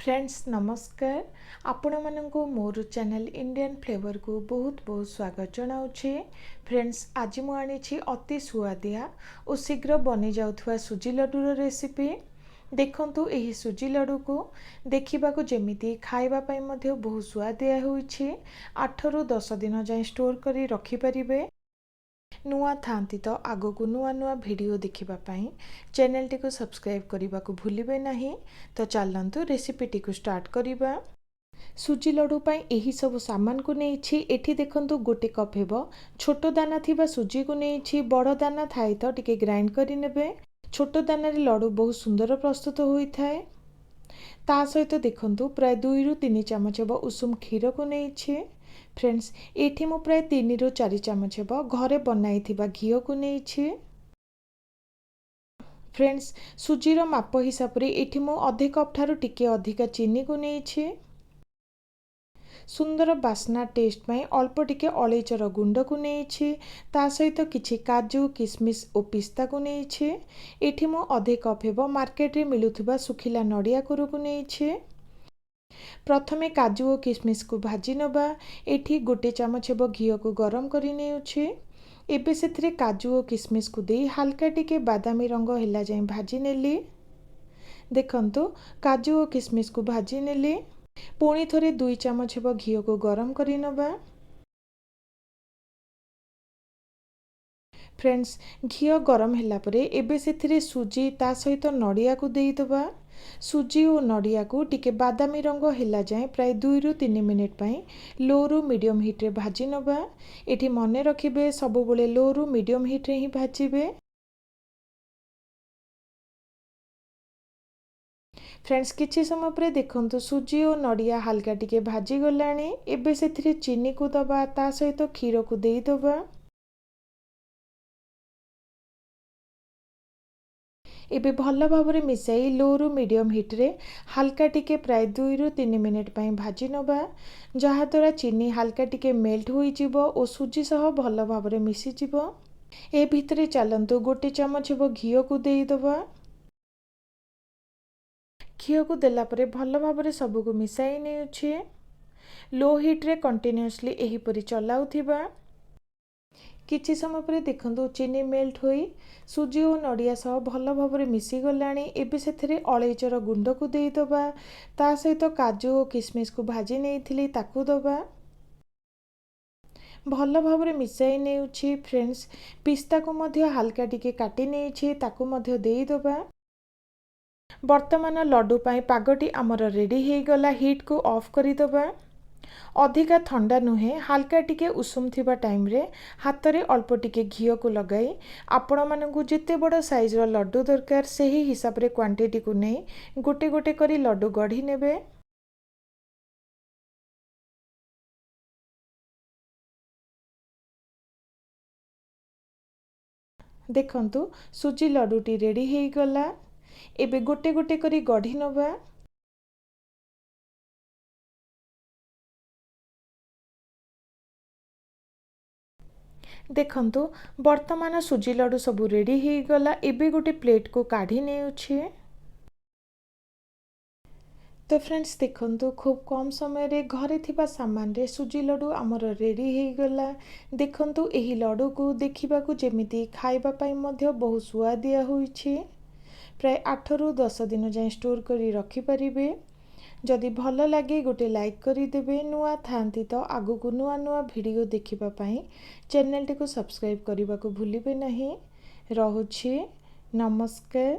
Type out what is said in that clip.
Friends नमस्कार। आपण माननको मोर channel Indian flavour को बहुत बहुत स्वागत जनाऊे। फ्रेंड्स आज मु आनी अति सुआदिया और शीघ्र बनी जाउथवा सुजी लड्डूर रेसिपी। देखंतु एही सुजी लड्डू को देखा जमीती खाइबापी बहुत सुआदिया होइछि। 8 रु 10 दिन जाए स्टोर करी रखिपारे। नुआ थांती तो आगो को नुआ नुआ वीडियो देखिबापी चैनल टी को सब्सक्राइब करने को भूलिबे नहीं। तो चलतु रेसिपी टी को स्टार्ट करिबा। सुजी लड्डू पाई एही सब सामान को नेछि। एठी देखंतु गोटे कप हेबो छोट दाना थिबा सुजी को नेछि। बड़ दाना थाई तो टिके ग्राइंड करि नेबे। छोट दाना रे लड्डू बहुत सुंदर प्रस्तुत होई थाए। ता सहित देखंतु प्राय 2 रु 3 चमच हेबो उषुम क्षीर को नेछि। फ्रेंड्स एठी मु प्राय 3 रु 4 चमच हेबो घरे बनाई थिबा घी को नेछि। फ्रेंड्स सुजीर माप हिसाब रे एठी मु अधे कप ठारू टिके अधिका चीनी को नेछि। सुंदर बास्ना टेस्ट में अल्प टिके अलैचर गुंड को नेछि। ता सहित किछि काजू किशमिश और पिस्ता को नेछि। एठी मु अधे कप हेबो मार्केट रे मिलुथिबा सुखिला नडिया कुरु को नेछि। प्रथमे काजू और किशमिश को भाजी नबा। एठी गोटे चमच हेबो घी को गरम करि नेउछि। एबे सेथिरे काजू और किशमिश को दे हल्का टिके बादामी रंग हैला जाए भाजी नेली। देखंतु काजू और किशमिश को भाजी नेली। पुणी थोरे 2 चमच हेबो घी को गरम करि नबा। फ्रेंड्स घी गरम हैला परे एबे सेथिरे सुजी ता सहित नडिया को देई दबा। सुजी और नडिया को टिके बादामी रंग हैला जाए प्राय 2 रु 3 मिनिट पई लो रु मीडियम हीट रे भाजी नबा। एठी मने रखिबे सब बेले लो रु मीडियम हीट रे ही भाजीबे। फ्रेंड्स किछि समय पर देखंतु सुजी और नडिया हल्का टिके भाजी गलानी। एबे सेथिरे चीनी को दबा ता सहित क्षीर को देई दबा। एबे भल भाबरे मिसाई लो रु मीडियम हीट रे हल्का टिके प्राय 2 रु 3 मिनिट पई भाजी नबा। जहा द्वारा चीनी हल्का टिके मेल्ट होई जिवो और सुजी सह भल भाबरे मिसी जिवो। ए भितरे चलंतु गोटे चमच हेबो घी को देई दबा। घी को देला परे भल भाबरे सब को मिसाई नेउछि। लो हीट रे कंटिन्यूअसली एही परी चलाउथिबा। किछि समय पर देखंतु चीनी मेल्ट होई सुजी और नडिया सह भल भाबरे मिसी गलानी। एबे सेथिरे अलैचर गुंड को देई दबा। ता सहित काजू और किशमिश को भाजी नेइथिली ताकू दबा। भल भाबरे मिसाई नेउछि। फ्रेंड्स पिस्ता को मध्य हल्का टिके काटी नेइछि ताकू मध्य देई दबा। वर्तमान लड्डू पाई पागटी आमर रेडी हे गला। हीट को ऑफ करी दबा। अधिका ठंडा नुहे हल्का टिके उषुम थिबा टाइम रे हाथ रे अल्प टिके घी को लगाई आपण मानकु जिते बड़ साइज रो लड्डू दरकार सेही हिसाब रे क्वांटिटी को नै गोटे गोटे करी लड्डू गढ़ी नेबे। देखंतु सुजी लड्डूटी रेडी हे गला। एबे गोटे गोटे करी गढ़ी नबा। देखंतु वर्तमान सुजी लड्डू सब रेडी हे गला। एबे गोटे प्लेट को काढ़ी नेउछि। तो फ्रेंड्स देखंतु खूब कम समय रे घरे थिबा सामान रे सुजी लड्डू आमर रेडी हे गला। देखंतु एही लड्डू को देखिबा को जेमिति खाइबा पई मध्य बहुत सुआदिया होइछि। प्राय 8 रु 10 दिन जाए स्टोर करी रखि परिबे। जदि भल लगे गोटे लाइक करी देबे। नुआ थांती तो आगो को नुआ नुआ वीडियो देखिबा पई चैनल टी को सब्सक्राइब करने को भूलिबे नहीं। रहुछि नमस्कार।